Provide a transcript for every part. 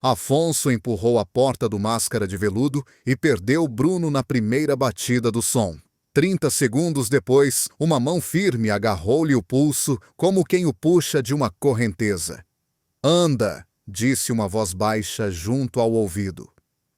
Afonso empurrou a porta do máscara de veludo e perdeu Bruno na primeira batida do som. 30 segundos depois, uma mão firme agarrou-lhe o pulso como quem o puxa de uma correnteza. «Anda!» disse uma voz baixa junto ao ouvido.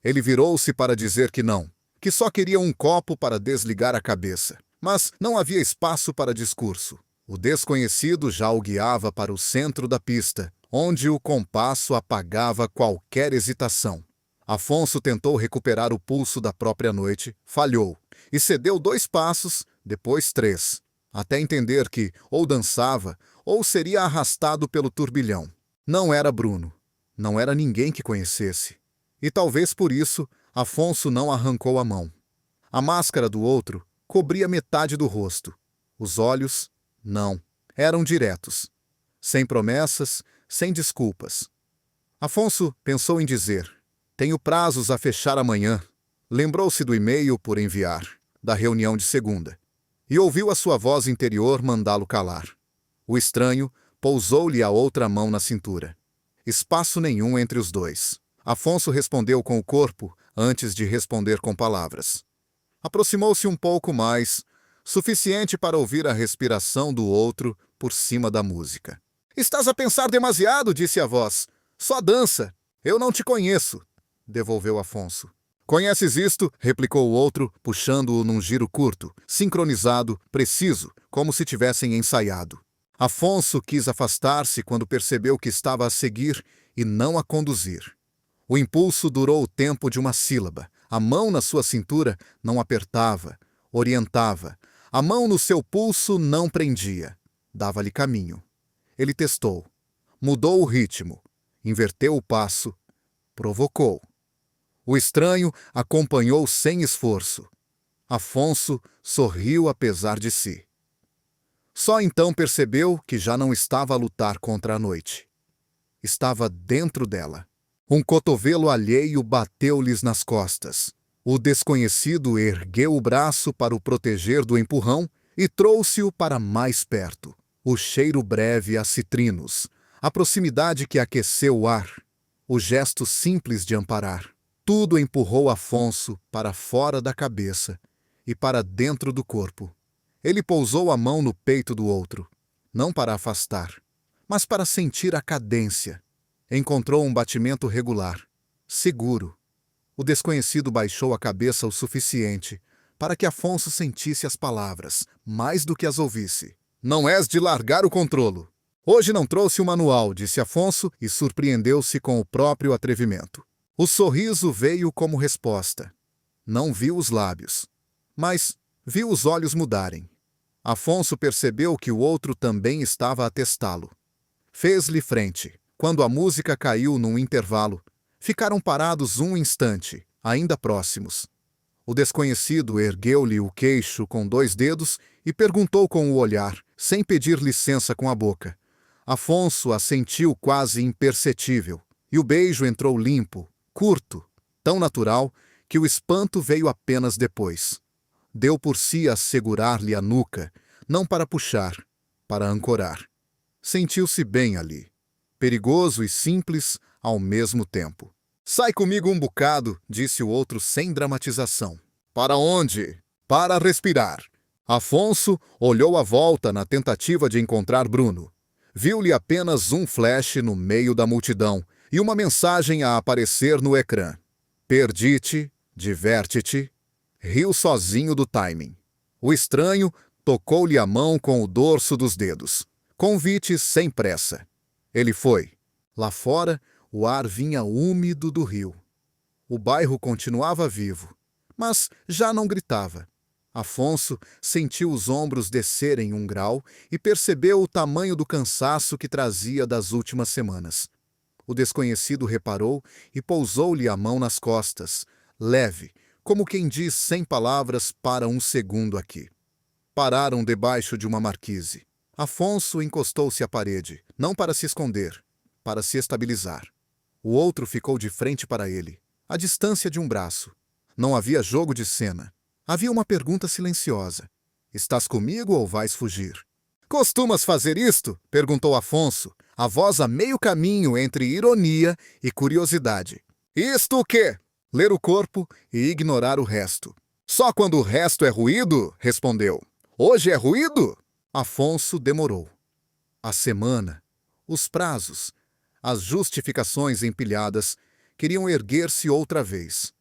Ele virou-se para dizer que não, que só queria um copo para desligar a cabeça. Mas não havia espaço para discurso. O desconhecido já o guiava para o centro da pista, onde o compasso apagava qualquer hesitação. Afonso tentou recuperar o pulso da própria noite, falhou, e cedeu 2 passos, depois 3, até entender que ou dançava ou seria arrastado pelo turbilhão. Não era Bruno, não era ninguém que conhecesse. E talvez por isso, Afonso não arrancou a mão. A máscara do outro cobria metade do rosto. Os olhos, não, eram diretos. Sem promessas, sem desculpas. Afonso pensou em dizer: tenho prazos a fechar amanhã. Lembrou-se do e-mail por enviar, da reunião de segunda, e ouviu a sua voz interior mandá-lo calar. O estranho pousou-lhe a outra mão na cintura. Espaço nenhum entre os dois. Afonso respondeu com o corpo antes de responder com palavras. Aproximou-se um pouco mais, suficiente para ouvir a respiração do outro por cima da música. Estás a pensar demasiado, disse a voz. Só dança. Eu não te conheço, devolveu Afonso. Conheces isto? Replicou o outro, puxando-o num giro curto, sincronizado, preciso, como se tivessem ensaiado. Afonso quis afastar-se quando percebeu que estava a seguir e não a conduzir. O impulso durou o tempo de uma sílaba. A mão na sua cintura não apertava, orientava. A mão no seu pulso não prendia. Dava-lhe caminho. Ele testou. Mudou o ritmo. Inverteu o passo. Provocou. O estranho acompanhou sem esforço. Afonso sorriu apesar de si. Só então percebeu que já não estava a lutar contra a noite. Estava dentro dela. Um cotovelo alheio bateu-lhes nas costas. O desconhecido ergueu o braço para o proteger do empurrão e trouxe-o para mais perto. O cheiro breve a citrinos, a proximidade que aqueceu o ar, o gesto simples de amparar. Tudo empurrou Afonso para fora da cabeça e para dentro do corpo. Ele pousou a mão no peito do outro, não para afastar, mas para sentir a cadência. Encontrou um batimento regular, seguro. O desconhecido baixou a cabeça o suficiente para que Afonso sentisse as palavras, mais do que as ouvisse. Não és de largar o controlo. Hoje não trouxe o manual, disse Afonso e surpreendeu-se com o próprio atrevimento. O sorriso veio como resposta. Não viu os lábios, mas viu os olhos mudarem. Afonso percebeu que o outro também estava a testá-lo. Fez-lhe frente. Quando a música caiu num intervalo, ficaram parados um instante, ainda próximos. O desconhecido ergueu-lhe o queixo com 2 dedos e perguntou com o olhar, sem pedir licença com a boca. Afonso assentiu quase imperceptível, e o beijo entrou limpo, curto, tão natural que o espanto veio apenas depois. Deu por si a segurar-lhe a nuca, não para puxar, para ancorar. Sentiu-se bem ali. Perigoso e simples ao mesmo tempo. Sai comigo um bocado, disse o outro sem dramatização. Para onde? Para respirar. Afonso olhou à volta na tentativa de encontrar Bruno. Viu-lhe apenas um flash no meio da multidão e uma mensagem a aparecer no ecrã. Perdi-te, diverte-te. Riu sozinho do timing. O estranho tocou-lhe a mão com o dorso dos dedos. Convite sem pressa. Ele foi. Lá fora, o ar vinha úmido do rio. O bairro continuava vivo, mas já não gritava. Afonso sentiu os ombros descerem 1 grau e percebeu o tamanho do cansaço que trazia das últimas semanas. O desconhecido reparou e pousou-lhe a mão nas costas, leve, como quem diz sem palavras para um segundo aqui. Pararam debaixo de uma marquise. Afonso encostou-se à parede, não para se esconder, para se estabilizar. O outro ficou de frente para ele, à distância de um braço. Não havia jogo de cena. Havia uma pergunta silenciosa. Estás comigo ou vais fugir? Costumas fazer isto? Perguntou Afonso, a voz a meio caminho entre ironia e curiosidade. Isto o quê? Ler o corpo e ignorar o resto. Só quando o resto é ruído, respondeu. Hoje é ruído? Afonso demorou. A semana, os prazos, as justificações empilhadas queriam erguer-se outra vez.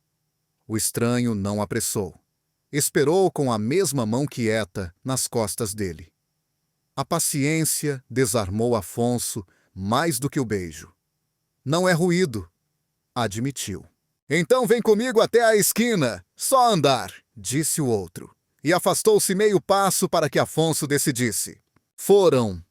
O estranho não apressou. Esperou com a mesma mão quieta nas costas dele. A paciência desarmou Afonso mais do que o beijo. Não é ruído, admitiu. Então vem comigo até a esquina, só andar, disse o outro. E afastou-se meio passo para que Afonso decidisse. Foram,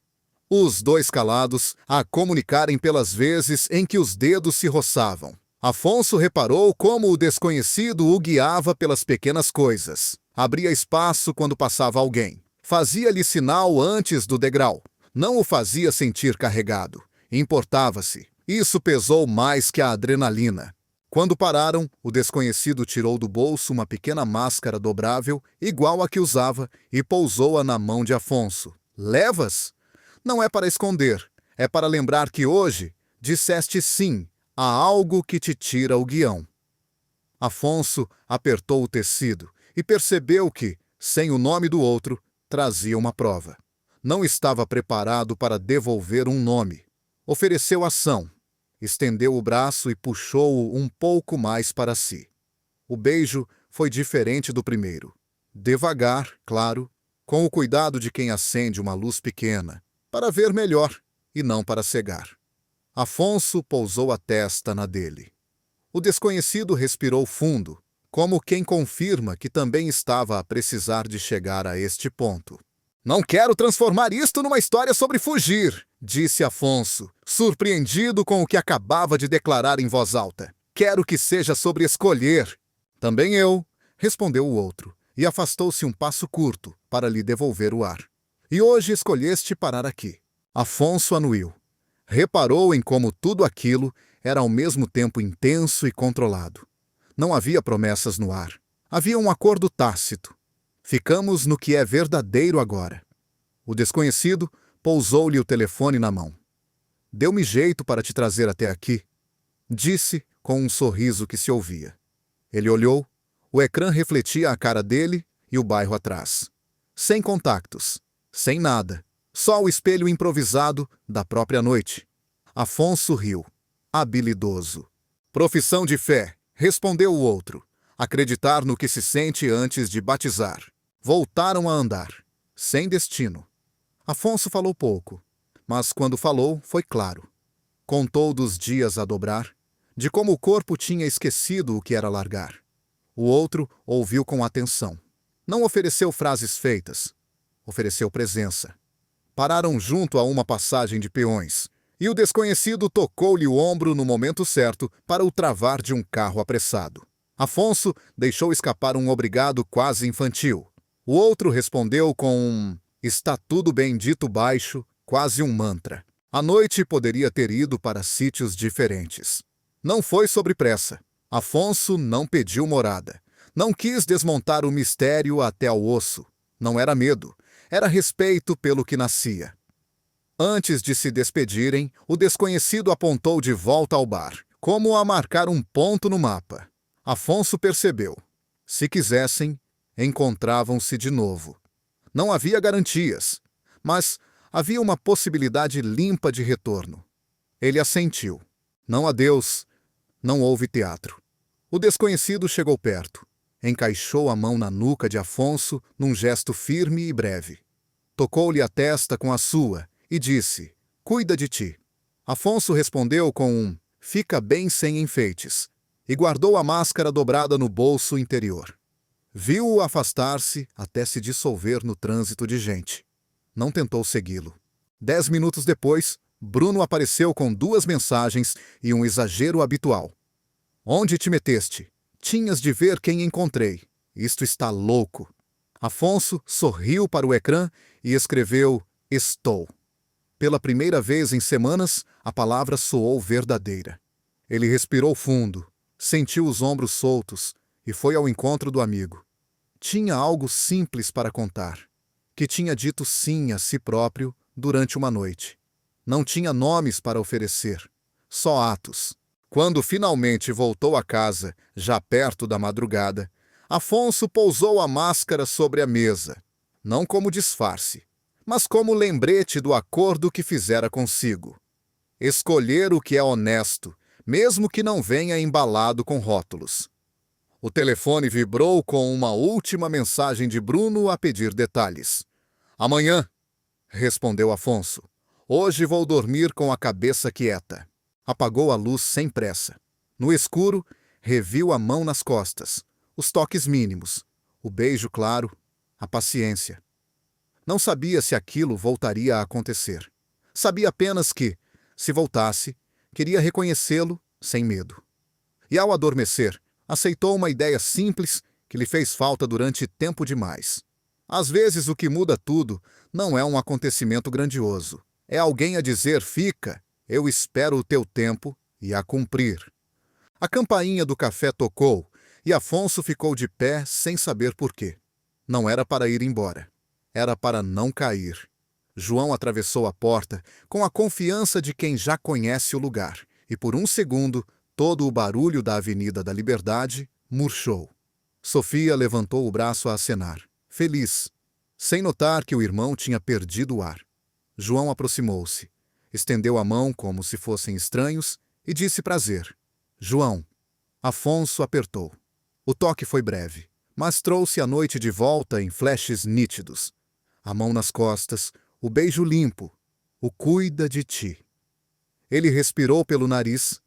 os dois calados, a comunicarem pelas vezes em que os dedos se roçavam. Afonso reparou como o desconhecido o guiava pelas pequenas coisas. Abria espaço quando passava alguém. Fazia-lhe sinal antes do degrau. Não o fazia sentir carregado. Importava-se. Isso pesou mais que a adrenalina. Quando pararam, o desconhecido tirou do bolso uma pequena máscara dobrável, igual à que usava, e pousou-a na mão de Afonso. Levas? Não é para esconder. É para lembrar que hoje disseste sim a algo que te tira o guião. Afonso apertou o tecido e percebeu que, sem o nome do outro, trazia uma prova. Não estava preparado para devolver um nome. Ofereceu ação. Estendeu o braço e puxou-o um pouco mais para si. O beijo foi diferente do primeiro. Devagar, claro, com o cuidado de quem acende uma luz pequena, para ver melhor e não para cegar. Afonso pousou a testa na dele. O desconhecido respirou fundo, como quem confirma que também estava a precisar de chegar a este ponto. Não quero transformar isto numa história sobre fugir, disse Afonso, surpreendido com o que acabava de declarar em voz alta. Quero que seja sobre escolher. Também eu, respondeu o outro, e afastou-se um passo curto para lhe devolver o ar. E hoje escolheste parar aqui. Afonso anuiu. Reparou em como tudo aquilo era ao mesmo tempo intenso e controlado. Não havia promessas no ar. Havia um acordo tácito. Ficamos no que é verdadeiro agora. O desconhecido pousou-lhe o telefone na mão. Deu-me jeito para te trazer até aqui, disse com um sorriso que se ouvia. Ele olhou, o ecrã refletia a cara dele e o bairro atrás. Sem contactos, sem nada, só o espelho improvisado da própria noite. Afonso riu, habilidoso. Profissão de fé, respondeu o outro. Acreditar no que se sente antes de batizar. Voltaram a andar, sem destino. Afonso falou pouco, mas quando falou, foi claro. Contou dos dias a dobrar, de como o corpo tinha esquecido o que era largar. O outro ouviu com atenção. Não ofereceu frases feitas, ofereceu presença. Pararam junto a uma passagem de peões, e o desconhecido tocou-lhe o ombro no momento certo para o travar de um carro apressado. Afonso deixou escapar um obrigado quase infantil. O outro respondeu com um "está tudo bem" dito baixo, quase um mantra. A noite poderia ter ido para sítios diferentes. Não foi sobre pressa. Afonso não pediu morada. Não quis desmontar o mistério até ao osso. Não era medo. Era respeito pelo que nascia. Antes de se despedirem, o desconhecido apontou de volta ao bar, como a marcar um ponto no mapa. Afonso percebeu. Se quisessem, encontravam-se de novo. Não havia garantias, mas havia uma possibilidade limpa de retorno. Ele assentiu. Não adeus, não houve teatro. O desconhecido chegou perto. Encaixou a mão na nuca de Afonso num gesto firme e breve. Tocou-lhe a testa com a sua e disse, "Cuida de ti." Afonso respondeu com um "Fica bem sem enfeites" e guardou a máscara dobrada no bolso interior. Viu-o afastar-se até se dissolver no trânsito de gente. Não tentou segui-lo. 10 minutos depois, Bruno apareceu com 2 mensagens e um exagero habitual. "Onde te meteste? Tinhas de ver quem encontrei. Isto está louco." Afonso sorriu para o ecrã e escreveu "Estou." Pela primeira vez em semanas, a palavra soou verdadeira. Ele respirou fundo, sentiu os ombros soltos e foi ao encontro do amigo. Tinha algo simples para contar, que tinha dito sim a si próprio durante uma noite. Não tinha nomes para oferecer, só atos. Quando finalmente voltou a casa, já perto da madrugada, Afonso pousou a máscara sobre a mesa, não como disfarce, mas como lembrete do acordo que fizera consigo. Escolher o que é honesto, mesmo que não venha embalado com rótulos. O telefone vibrou com uma última mensagem de Bruno a pedir detalhes. "Amanhã", respondeu Afonso. "Hoje vou dormir com a cabeça quieta." Apagou a luz sem pressa. No escuro, reviu a mão nas costas, os toques mínimos, o beijo claro, a paciência. Não sabia se aquilo voltaria a acontecer. Sabia apenas que, se voltasse, queria reconhecê-lo sem medo. E ao adormecer, aceitou uma ideia simples que lhe fez falta durante tempo demais. Às vezes o que muda tudo não é um acontecimento grandioso. É alguém a dizer: "Fica, eu espero o teu tempo", e a cumprir. A campainha do café tocou e Afonso ficou de pé sem saber por quê. Não era para ir embora. Era para não cair. João atravessou a porta com a confiança de quem já conhece o lugar, e por um segundo todo o barulho da Avenida da Liberdade murchou. Sofia levantou o braço a acenar, feliz, sem notar que o irmão tinha perdido o ar. João aproximou-se, estendeu a mão como se fossem estranhos e disse prazer. "João." Afonso apertou. O toque foi breve, mas trouxe a noite de volta em flashes nítidos. A mão nas costas, o beijo limpo, o "cuida de ti." Ele respirou pelo nariz,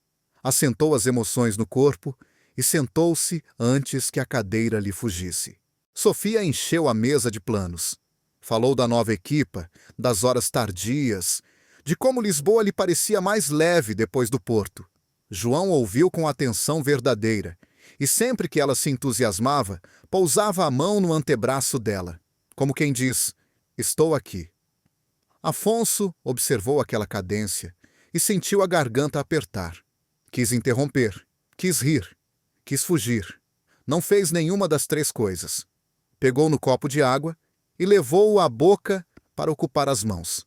assentou as emoções no corpo e sentou-se antes que a cadeira lhe fugisse. Sofia encheu a mesa de planos. Falou da nova equipa, das horas tardias, de como Lisboa lhe parecia mais leve depois do Porto. João ouviu com atenção verdadeira, e sempre que ela se entusiasmava, pousava a mão no antebraço dela, como quem diz: "Estou aqui." Afonso observou aquela cadência e sentiu a garganta apertar. Quis interromper, quis rir, quis fugir. Não fez nenhuma das três coisas. Pegou no copo de água e levou-o à boca para ocupar as mãos.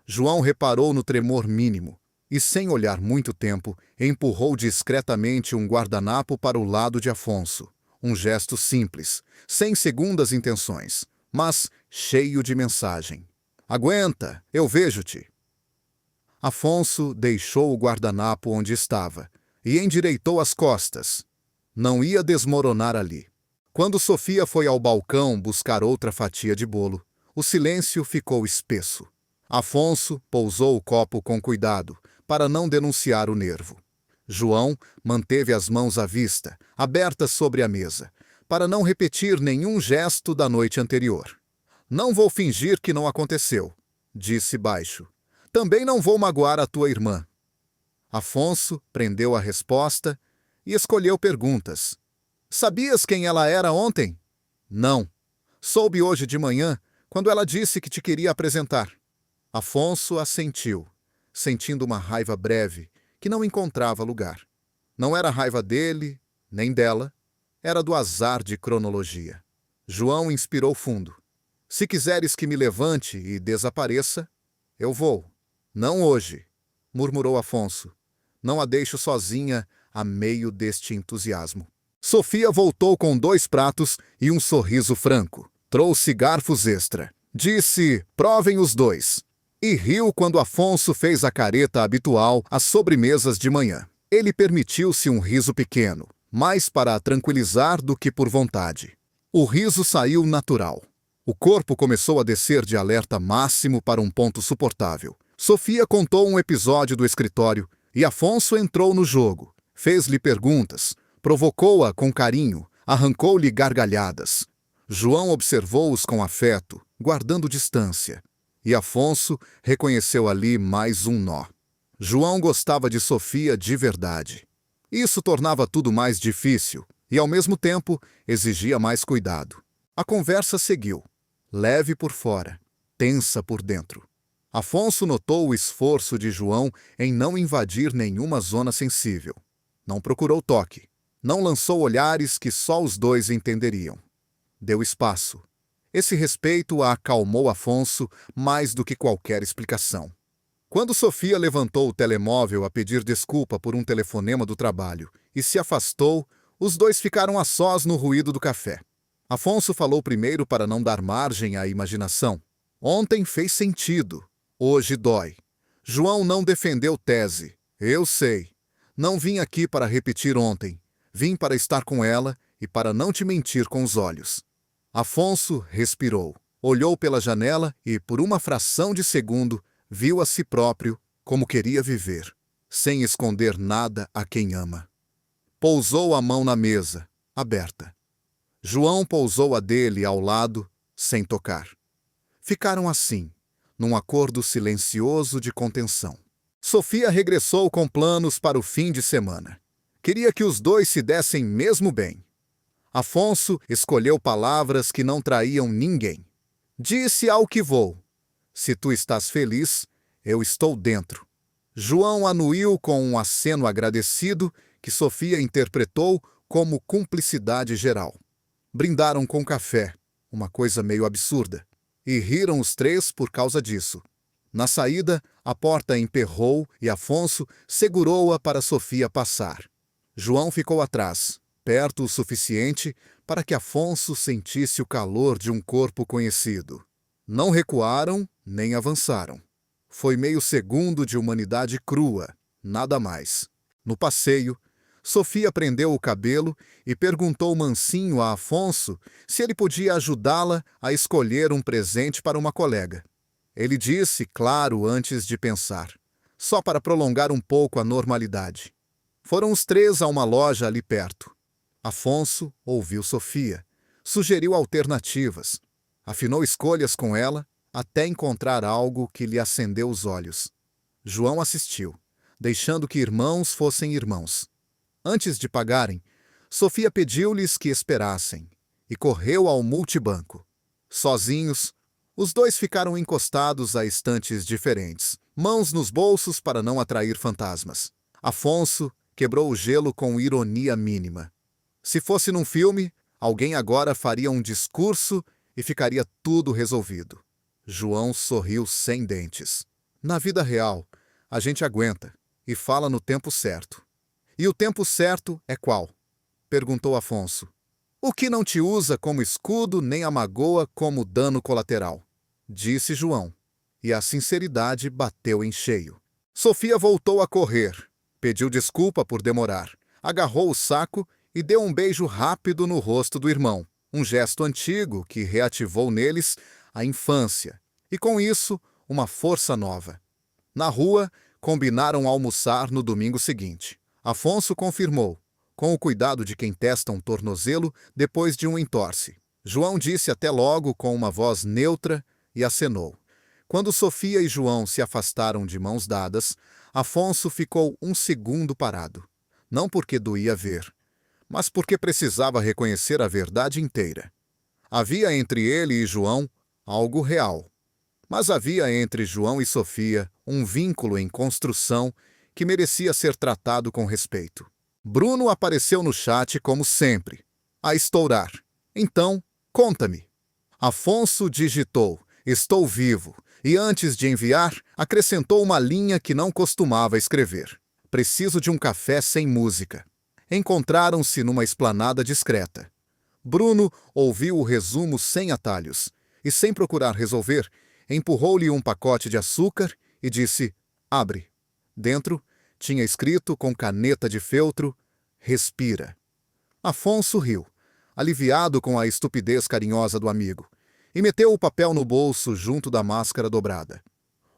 João reparou no tremor mínimo e, sem olhar muito tempo, empurrou discretamente um guardanapo para o lado de Afonso. Um gesto simples, sem segundas intenções, mas cheio de mensagem. "Aguenta, eu vejo-te." Afonso deixou o guardanapo onde estava e endireitou as costas. Não ia desmoronar ali. Quando Sofia foi ao balcão buscar outra fatia de bolo, o silêncio ficou espesso. Afonso pousou o copo com cuidado, para não denunciar o nervo. João manteve as mãos à vista, abertas sobre a mesa, para não repetir nenhum gesto da noite anterior. "Não vou fingir que não aconteceu", disse baixo. "Também não vou magoar a tua irmã." Afonso prendeu a resposta e escolheu perguntas. "Sabias quem ela era ontem?" "Não. Soube hoje de manhã, quando ela disse que te queria apresentar." Afonso assentiu, sentindo uma raiva breve que não encontrava lugar. Não era raiva dele, nem dela, era do azar de cronologia. João inspirou fundo. "Se quiseres que me levante e desapareça, eu vou." "Não hoje", murmurou Afonso. "Não a deixo sozinha a meio deste entusiasmo." Sofia voltou com 2 pratos e um sorriso franco. Trouxe garfos extra. Disse: "Provem os 2." E riu quando Afonso fez a careta habitual às sobremesas de manhã. Ele permitiu-se um riso pequeno, mais para a tranquilizar do que por vontade. O riso saiu natural. O corpo começou a descer de alerta máximo para um ponto suportável. Sofia contou um episódio do escritório e Afonso entrou no jogo. Fez-lhe perguntas, provocou-a com carinho, arrancou-lhe gargalhadas. João observou-os com afeto, guardando distância. E Afonso reconheceu ali mais um nó. João gostava de Sofia de verdade. Isso tornava tudo mais difícil e, ao mesmo tempo, exigia mais cuidado. A conversa seguiu, leve por fora, tensa por dentro. Afonso notou o esforço de João em não invadir nenhuma zona sensível. Não procurou toque. Não lançou olhares que só os 2 entenderiam. Deu espaço. Esse respeito a acalmou Afonso mais do que qualquer explicação. Quando Sofia levantou o telemóvel a pedir desculpa por um telefonema do trabalho e se afastou, os dois ficaram a sós no ruído do café. Afonso falou primeiro para não dar margem à imaginação. Ontem fez sentido. Hoje dói. João não defendeu tese. Eu sei. Não vim aqui para repetir ontem. Vim para estar com ela e para não te mentir com os olhos. Afonso respirou, olhou pela janela e, por uma fração de segundo, viu a si próprio como queria viver, sem esconder nada a quem ama. Pousou a mão na mesa, aberta. João pousou a dele ao lado, sem tocar. Ficaram assim, num acordo silencioso de contenção. Sofia regressou com planos para o fim de semana. Queria que os dois se dessem mesmo bem. Afonso escolheu palavras que não traíam ninguém. Disse ao que vou: se tu estás feliz, eu estou dentro. João anuiu com um aceno agradecido que Sofia interpretou como cumplicidade geral. Brindaram com café, uma coisa meio absurda, e riram os três por causa disso. Na saída, a porta emperrou e Afonso segurou-a para Sofia passar. João ficou atrás, perto o suficiente para que Afonso sentisse o calor de um corpo conhecido. Não recuaram, nem avançaram. Foi meio segundo de humanidade crua, nada mais. No passeio, Sofia prendeu o cabelo e perguntou mansinho a Afonso se ele podia ajudá-la a escolher um presente para uma colega. Ele disse, claro, antes de pensar, só para prolongar um pouco a normalidade. Foram os três a uma loja ali perto. Afonso ouviu Sofia, sugeriu alternativas, afinou escolhas com ela até encontrar algo que lhe acendeu os olhos. João assistiu, deixando que irmãos fossem irmãos. Antes de pagarem, Sofia pediu-lhes que esperassem e correu ao multibanco. Sozinhos, os dois ficaram encostados a estantes diferentes, mãos nos bolsos para não atrair fantasmas. Afonso quebrou o gelo com ironia mínima. Se fosse num filme, alguém agora faria um discurso e ficaria tudo resolvido. João sorriu sem dentes. Na vida real, a gente aguenta e fala no tempo certo. E o tempo certo é qual? Perguntou Afonso. O que não te usa como escudo nem a magoa como dano colateral, disse João. E a sinceridade bateu em cheio. Sofia voltou a correr, pediu desculpa por demorar, agarrou o saco e deu um beijo rápido no rosto do irmão, um gesto antigo que reativou neles a infância e, com isso, uma força nova. Na rua, combinaram almoçar no domingo seguinte. Afonso confirmou, com o cuidado de quem testa um tornozelo depois de um entorse. João disse até logo com uma voz neutra e acenou. Quando Sofia e João se afastaram de mãos dadas, Afonso ficou um segundo parado. Não porque doía ver, mas porque precisava reconhecer a verdade inteira. Havia entre ele e João algo real. Mas havia entre João e Sofia um vínculo em construção que merecia ser tratado com respeito. Bruno apareceu no chat como sempre, a estourar. Então, conta-me. Afonso digitou, estou vivo, e antes de enviar, acrescentou uma linha que não costumava escrever. Preciso de um café sem música. Encontraram-se numa esplanada discreta. Bruno ouviu o resumo sem atalhos e, sem procurar resolver, empurrou-lhe um pacote de açúcar e disse: abre. Dentro tinha escrito com caneta de feltro: respira. Afonso riu, aliviado com a estupidez carinhosa do amigo, e meteu o papel no bolso junto da máscara dobrada.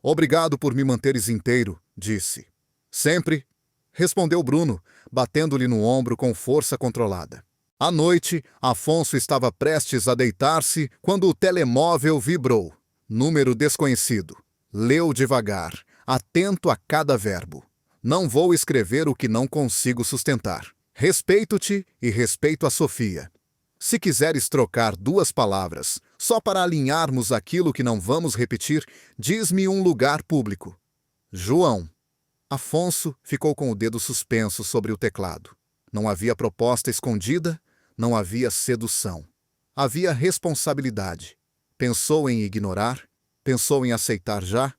Obrigado por me manteres inteiro, disse. Sempre, respondeu Bruno, batendo-lhe no ombro com força controlada. À noite, Afonso estava prestes a deitar-se quando o telemóvel vibrou. Número desconhecido. Leu devagar, atento a cada verbo. Não vou escrever o que não consigo sustentar. Respeito-te e respeito a Sofia. Se quiseres trocar duas palavras, só para alinharmos aquilo que não vamos repetir, diz-me um lugar público. João. Afonso ficou com o dedo suspenso sobre o teclado. Não havia proposta escondida, não havia sedução. Havia responsabilidade. Pensou em ignorar? Pensou em aceitar já?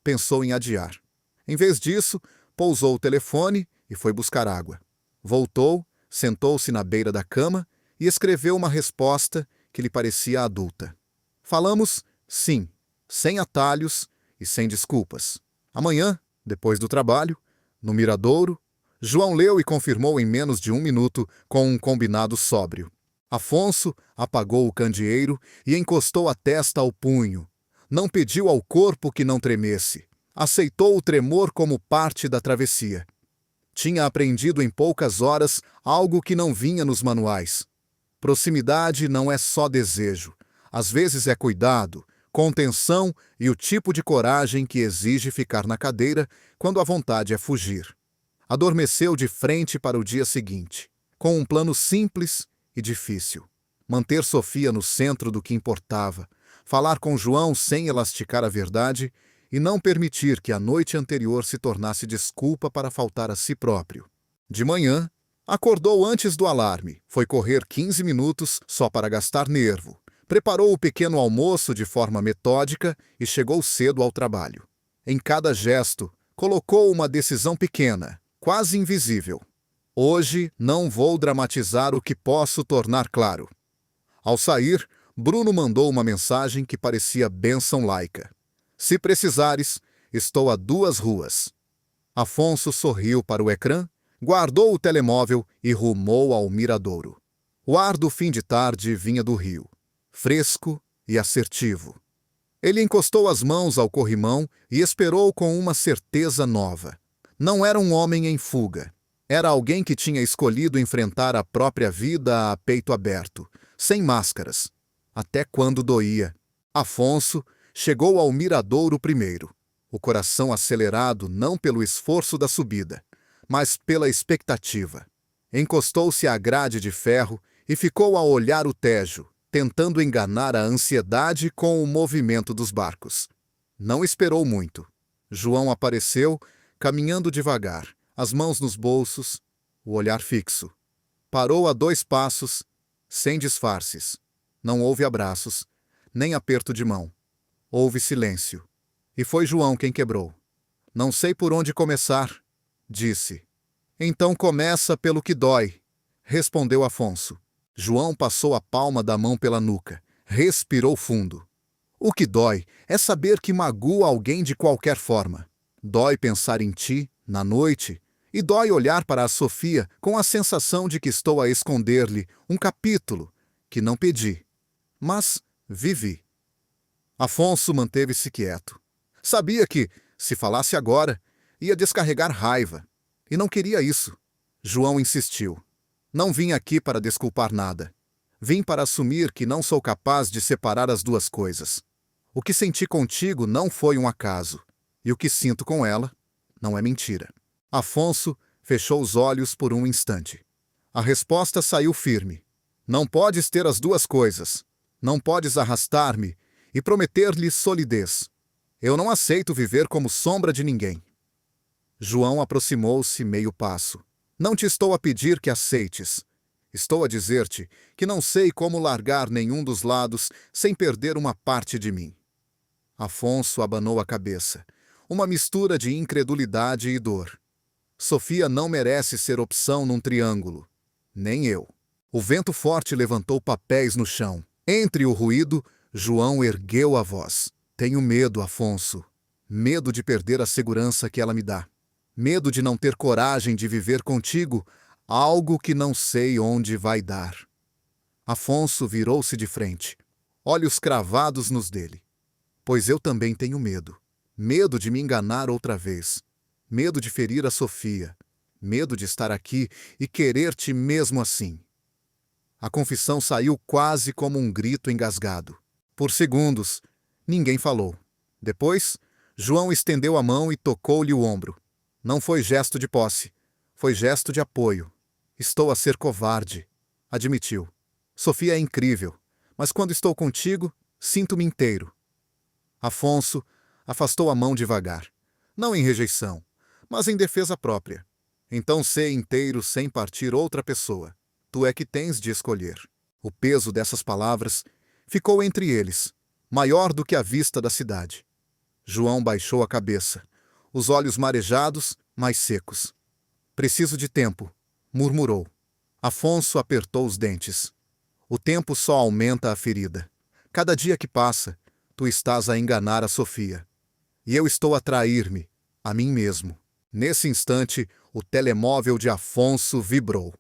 pensou em adiar. Em vez disso, pousou o telefone e foi buscar água. Voltou, sentou-se na beira da cama e escreveu uma resposta que lhe parecia adulta. Falamos, sim, sem atalhos e sem desculpas. Amanhã, depois do trabalho, no Miradouro, João leu e confirmou em menos de 1 minuto com um combinado sóbrio. Afonso apagou o candeeiro e encostou a testa ao punho. Não pediu ao corpo que não tremesse. Aceitou o tremor como parte da travessia. Tinha aprendido em poucas horas algo que não vinha nos manuais. Proximidade não é só desejo. Às vezes é cuidado, contenção e o tipo de coragem que exige ficar na cadeira quando a vontade é fugir. Adormeceu de frente para o dia seguinte, com um plano simples e difícil. Manter Sofia no centro do que importava, falar com João sem elasticar a verdade e não permitir que a noite anterior se tornasse desculpa para faltar a si próprio. De manhã, acordou antes do alarme, foi correr 15 minutos só para gastar nervo, preparou o pequeno almoço de forma metódica e chegou cedo ao trabalho. Em cada gesto, colocou uma decisão pequena, quase invisível. Hoje não vou dramatizar o que posso tornar claro. Ao sair, Bruno mandou uma mensagem que parecia bênção laica. Se precisares, estou a 2 ruas. Afonso sorriu para o ecrã, guardou o telemóvel e rumou ao Miradouro. O ar do fim de tarde vinha do rio, fresco e assertivo. Ele encostou as mãos ao corrimão e esperou com uma certeza nova. Não era um homem em fuga. Era alguém que tinha escolhido enfrentar a própria vida a peito aberto, sem máscaras, até quando doía. Afonso chegou ao Miradouro primeiro, o coração acelerado não pelo esforço da subida, mas pela expectativa. Encostou-se à grade de ferro e ficou a olhar o Tejo, tentando enganar a ansiedade com o movimento dos barcos. Não esperou muito. João apareceu, caminhando devagar, as mãos nos bolsos, o olhar fixo. Parou a 2 passos, sem disfarces. Não houve abraços, nem aperto de mão. Houve silêncio. E foi João quem quebrou. Não sei por onde começar, disse. Então começa pelo que dói, respondeu Afonso. João passou a palma da mão pela nuca, respirou fundo. O que dói é saber que magoa alguém de qualquer forma. Dói pensar em ti, na noite, e dói olhar para a Sofia com a sensação de que estou a esconder-lhe um capítulo que não pedi, mas vivi. Afonso manteve-se quieto. Sabia que, se falasse agora, ia descarregar raiva, e não queria isso. João insistiu. Não vim aqui para desculpar nada. Vim para assumir que não sou capaz de separar as 2 coisas. O que senti contigo não foi um acaso. E o que sinto com ela não é mentira. Afonso fechou os olhos por um instante. A resposta saiu firme. Não podes ter as 2 coisas. Não podes arrastar-me e prometer-lhe solidez. Eu não aceito viver como sombra de ninguém. João aproximou-se meio passo. Não te estou a pedir que aceites. Estou a dizer-te que não sei como largar nenhum dos lados sem perder uma parte de mim. Afonso abanou a cabeça. Uma mistura de incredulidade e dor. Sofia não merece ser opção num triângulo. Nem eu. O vento forte levantou papéis no chão. Entre o ruído, João ergueu a voz. Tenho medo, Afonso. Medo de perder a segurança que ela me dá. Medo de não ter coragem de viver contigo algo que não sei onde vai dar. Afonso virou-se de frente, olhos cravados nos dele. Pois eu também tenho medo. Medo de me enganar outra vez. Medo de ferir a Sofia. Medo de estar aqui e querer-te mesmo assim. A confissão saiu quase como um grito engasgado. Por segundos, ninguém falou. Depois, João estendeu a mão e tocou-lhe o ombro. Não foi gesto de posse, foi gesto de apoio. Estou a ser covarde, admitiu. Sofia é incrível, mas quando estou contigo, sinto-me inteiro. Afonso afastou a mão devagar, não em rejeição, mas em defesa própria. Então sê inteiro sem partir outra pessoa. Tu é que tens de escolher. O peso dessas palavras ficou entre eles, maior do que a vista da cidade. João baixou a cabeça, os olhos marejados, mas secos. Preciso de tempo, murmurou. Afonso apertou os dentes. O tempo só aumenta a ferida. Cada dia que passa, tu estás a enganar a Sofia. E eu estou a trair-me, a mim mesmo. Nesse instante, o telemóvel de Afonso vibrou.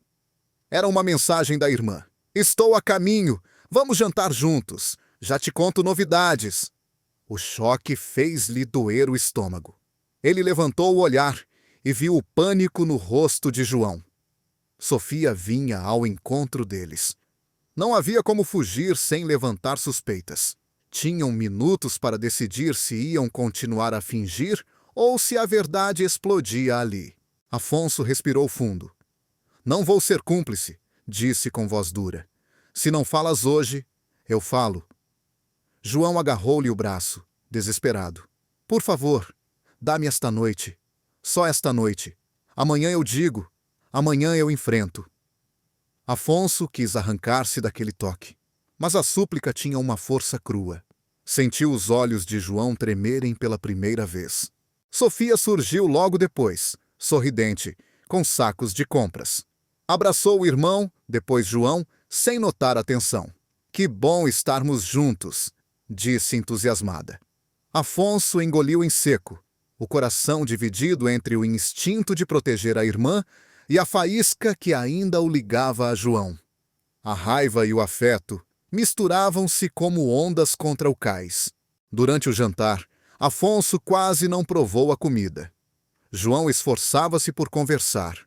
Era uma mensagem da irmã. Estou a caminho, vamos jantar juntos. Já te conto novidades. O choque fez-lhe doer o estômago. Ele levantou o olhar e viu o pânico no rosto de João. Sofia vinha ao encontro deles. Não havia como fugir sem levantar suspeitas. Tinham minutos para decidir se iam continuar a fingir ou se a verdade explodia ali. Afonso respirou fundo. Não vou ser cúmplice, disse com voz dura. Se não falas hoje, eu falo. João agarrou-lhe o braço, desesperado. Por favor, dá-me esta noite. Só esta noite. Amanhã eu digo. Amanhã eu enfrento. Afonso quis arrancar-se daquele toque, mas a súplica tinha uma força crua. Sentiu os olhos de João tremerem pela primeira vez. Sofia surgiu logo depois, sorridente, com sacos de compras. Abraçou o irmão, depois João, sem notar a tensão. Que bom estarmos juntos, disse entusiasmada. Afonso engoliu em seco, o coração dividido entre o instinto de proteger a irmã e a faísca que ainda o ligava a João. A raiva e o afeto misturavam-se como ondas contra o cais. Durante o jantar, Afonso quase não provou a comida. João esforçava-se por conversar,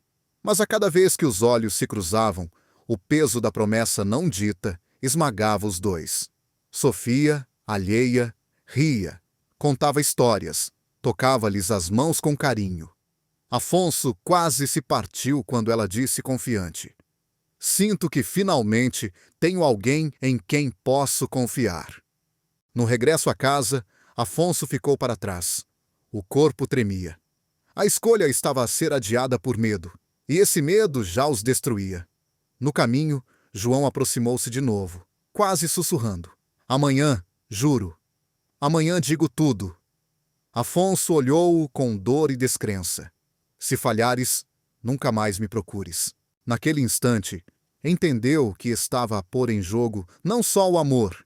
mas a cada vez que os olhos se cruzavam, o peso da promessa não dita esmagava os dois. Sofia, alheia, ria, contava histórias, tocava-lhes as mãos com carinho. Afonso quase se partiu quando ela disse confiante: Sinto que finalmente tenho alguém em quem posso confiar. No regresso à casa, Afonso ficou para trás. O corpo tremia. A escolha estava a ser adiada por medo, e esse medo já os destruía. No caminho, João aproximou-se de novo, quase sussurrando. Amanhã, juro. Amanhã digo tudo. Afonso olhou-o com dor e descrença. Se falhares, nunca mais me procures. Naquele instante, entendeu que estava a pôr em jogo não só o amor,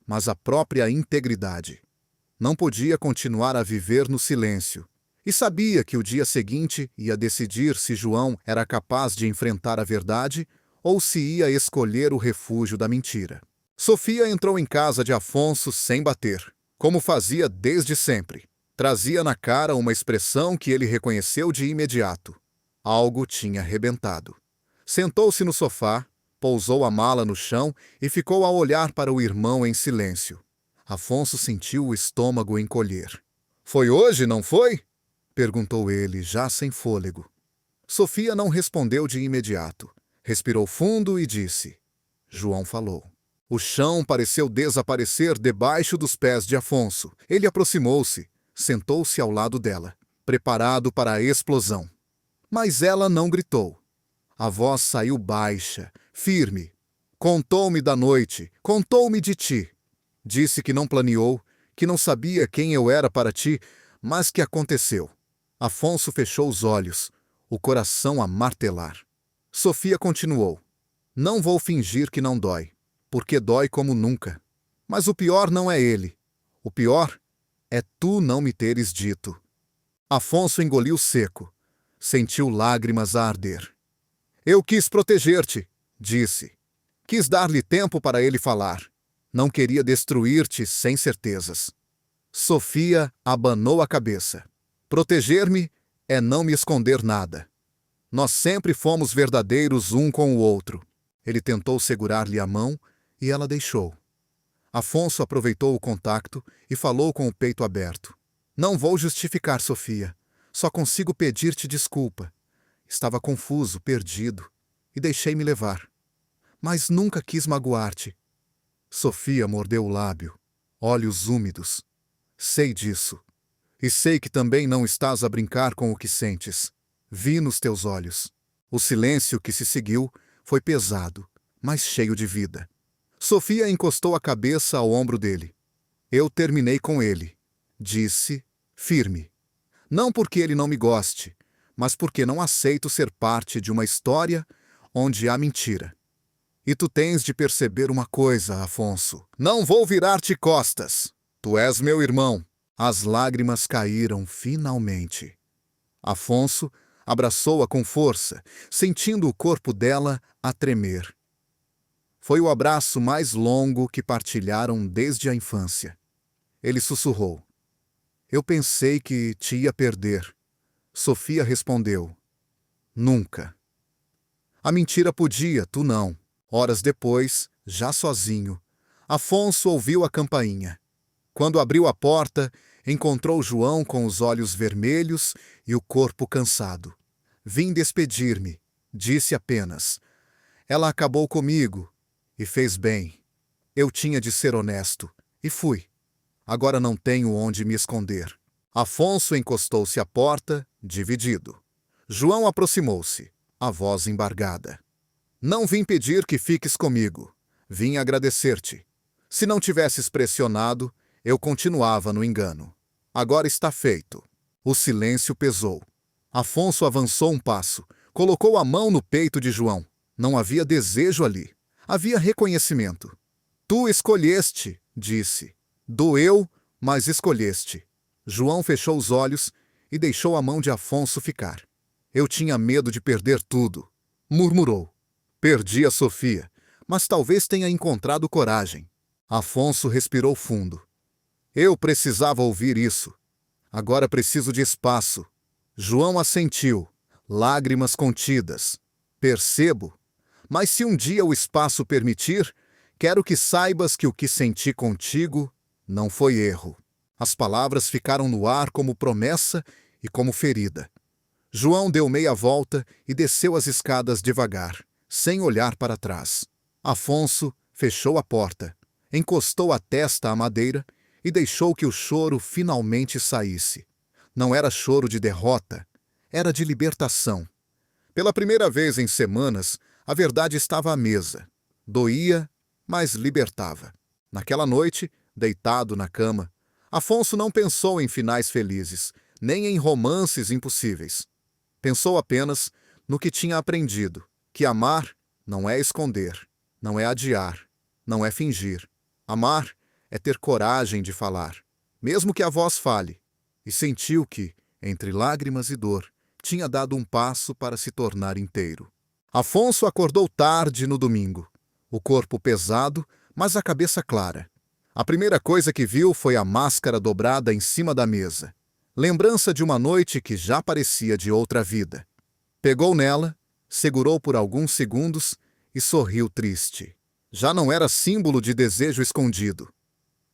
mas a própria integridade. Não podia continuar a viver no silêncio, e sabia que o dia seguinte ia decidir se João era capaz de enfrentar a verdade ou se ia escolher o refúgio da mentira. Sofia entrou em casa de Afonso sem bater, como fazia desde sempre. Trazia na cara uma expressão que ele reconheceu de imediato. Algo tinha rebentado. Sentou-se no sofá, pousou a mala no chão e ficou a olhar para o irmão em silêncio. Afonso sentiu o estômago encolher. Foi hoje, não foi? Perguntou ele, já sem fôlego. Sofia não respondeu de imediato. Respirou fundo e disse. João falou. O chão pareceu desaparecer debaixo dos pés de Afonso. Ele aproximou-se, sentou-se ao lado dela, preparado para a explosão. Mas ela não gritou. A voz saiu baixa, firme. Contou-me da noite, contou-me de ti. Disse que não planeou, que não sabia quem eu era para ti, mas que aconteceu. Afonso fechou os olhos, o coração a martelar. Sofia continuou. Não vou fingir que não dói, porque dói como nunca. Mas o pior não é ele. O pior é tu não me teres dito. Afonso engoliu seco. Sentiu lágrimas a arder. Eu quis proteger-te, disse. Quis dar-lhe tempo para ele falar. Não queria destruir-te sem certezas. Sofia abanou a cabeça. Proteger-me é não me esconder nada. Nós sempre fomos verdadeiros um com o outro. Ele tentou segurar-lhe a mão e ela deixou. Afonso aproveitou o contacto e falou com o peito aberto. Não vou justificar, Sofia. Só consigo pedir-te desculpa. Estava confuso, perdido, e deixei-me levar. Mas nunca quis magoar-te. Sofia mordeu o lábio, olhos úmidos. Sei disso. E sei que também não estás a brincar com o que sentes. Vi nos teus olhos. O silêncio que se seguiu foi pesado, mas cheio de vida. Sofia encostou a cabeça ao ombro dele. Eu terminei com ele. disse, firme. Não porque ele não me goste, mas porque não aceito ser parte de uma história onde há mentira. E tu tens de perceber uma coisa, Afonso. Não vou virar-te costas. Tu és meu irmão. As lágrimas caíram finalmente. Afonso abraçou-a com força, sentindo o corpo dela a tremer. Foi o abraço mais longo que partilharam desde a infância. Ele sussurrou. Eu pensei que te ia perder. Sofia respondeu. Nunca. A mentira podia, tu não. Horas depois, já sozinho, Afonso ouviu a campainha. Quando abriu a porta, encontrou João com os olhos vermelhos e o corpo cansado. Vim despedir-me, disse apenas. Ela acabou comigo e fez bem. Eu tinha de ser honesto e fui. Agora não tenho onde me esconder. Afonso encostou-se à porta, dividido. João aproximou-se, a voz embargada. Não vim pedir que fiques comigo. Vim agradecer-te. Se não tivesses pressionado, eu continuava no engano. Agora está feito. O silêncio pesou. Afonso avançou um passo, colocou a mão no peito de João. Não havia desejo ali. Havia reconhecimento. Tu escolheste, disse. Doeu, mas escolheste. João fechou os olhos e deixou a mão de Afonso ficar. Eu tinha medo de perder tudo, murmurou. Perdi a Sofia, mas talvez tenha encontrado coragem. Afonso respirou fundo. Eu precisava ouvir isso. Agora preciso de espaço. João assentiu, lágrimas contidas. Percebo, mas se um dia o espaço permitir, quero que saibas que o que senti contigo não foi erro. As palavras ficaram no ar como promessa e como ferida. João deu meia volta e desceu as escadas devagar, sem olhar para trás. Afonso fechou a porta, encostou a testa à madeira e deixou que o choro finalmente saísse. Não era choro de derrota, era de libertação. Pela primeira vez em semanas, a verdade estava à mesa. Doía, mas libertava. Naquela noite, deitado na cama, Afonso não pensou em finais felizes, nem em romances impossíveis. Pensou apenas no que tinha aprendido, que amar não é esconder, não é adiar, não é fingir. Amar é ter coragem de falar, mesmo que a voz fale, e sentiu que, entre lágrimas e dor, tinha dado um passo para se tornar inteiro. Afonso acordou tarde no domingo, o corpo pesado, mas a cabeça clara. A primeira coisa que viu foi a máscara dobrada em cima da mesa, lembrança de uma noite que já parecia de outra vida. Pegou nela, segurou por alguns segundos e sorriu triste. Já não era símbolo de desejo escondido.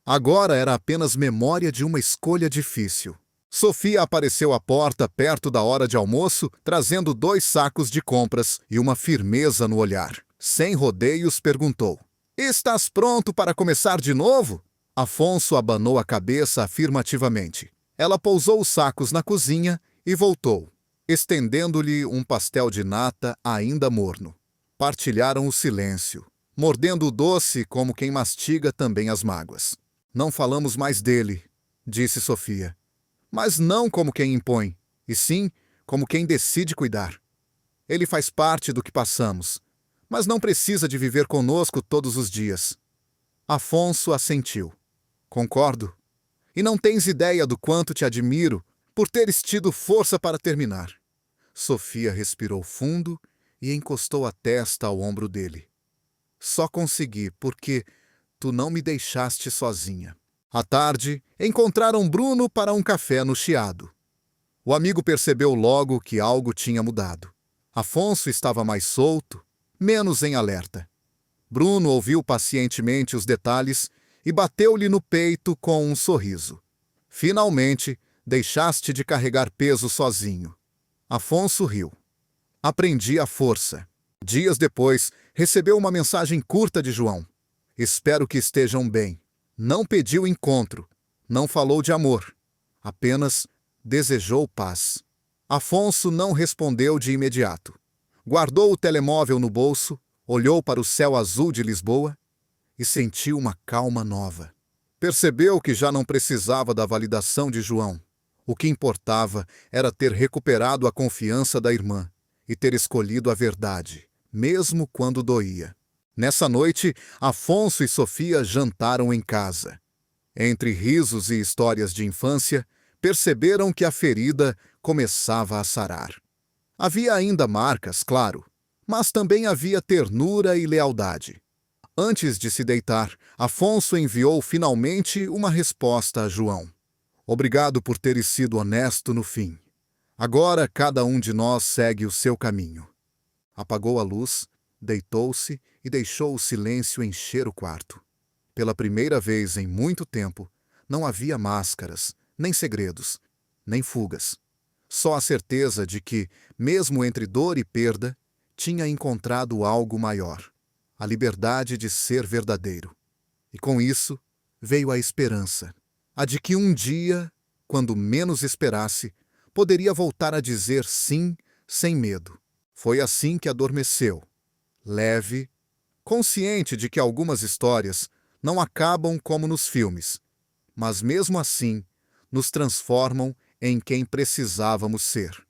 Agora era apenas memória de uma escolha difícil. Sofia apareceu à porta perto da hora de almoço, trazendo 2 sacos de compras e uma firmeza no olhar. Sem rodeios, perguntou: Estás pronto para começar de novo? Afonso abanou a cabeça afirmativamente. Ela pousou os sacos na cozinha e voltou, estendendo-lhe um pastel de nata ainda morno. Partilharam o silêncio, mordendo o doce como quem mastiga também as mágoas. Não falamos mais dele, disse Sofia. Mas não como quem impõe, e sim como quem decide cuidar. Ele faz parte do que passamos, mas não precisa de viver conosco todos os dias. Afonso assentiu. Concordo. E não tens ideia do quanto te admiro por teres tido força para terminar. Sofia respirou fundo e encostou a testa ao ombro dele. Só consegui porque tu não me deixaste sozinha. À tarde, encontraram Bruno para um café no Chiado. O amigo percebeu logo que algo tinha mudado. Afonso estava mais solto, menos em alerta. Bruno ouviu pacientemente os detalhes e bateu-lhe no peito com um sorriso. Finalmente, deixaste de carregar peso sozinho. Afonso riu. Aprendi a força. Dias depois, recebeu uma mensagem curta de João. Espero que estejam bem. Não pediu encontro, não falou de amor, apenas desejou paz. Afonso não respondeu de imediato. Guardou o telemóvel no bolso, olhou para o céu azul de Lisboa e sentiu uma calma nova. Percebeu que já não precisava da validação de João. O que importava era ter recuperado a confiança da irmã e ter escolhido a verdade, mesmo quando doía. Nessa noite, Afonso e Sofia jantaram em casa. Entre risos e histórias de infância, perceberam que a ferida começava a sarar. Havia ainda marcas, claro, mas também havia ternura e lealdade. Antes de se deitar, Afonso enviou finalmente uma resposta a João. Obrigado por teres sido honesto no fim. Agora cada um de nós segue o seu caminho. Apagou a luz, deitou-se e deixou o silêncio encher o quarto. Pela primeira vez em muito tempo, não havia máscaras, nem segredos, nem fugas. Só a certeza de que, mesmo entre dor e perda, tinha encontrado algo maior, a liberdade de ser verdadeiro. E com isso veio a esperança, a de que um dia, quando menos esperasse, poderia voltar a dizer sim sem medo. Foi assim que adormeceu, leve, consciente de que algumas histórias não acabam como nos filmes, mas mesmo assim nos transformam em quem precisávamos ser.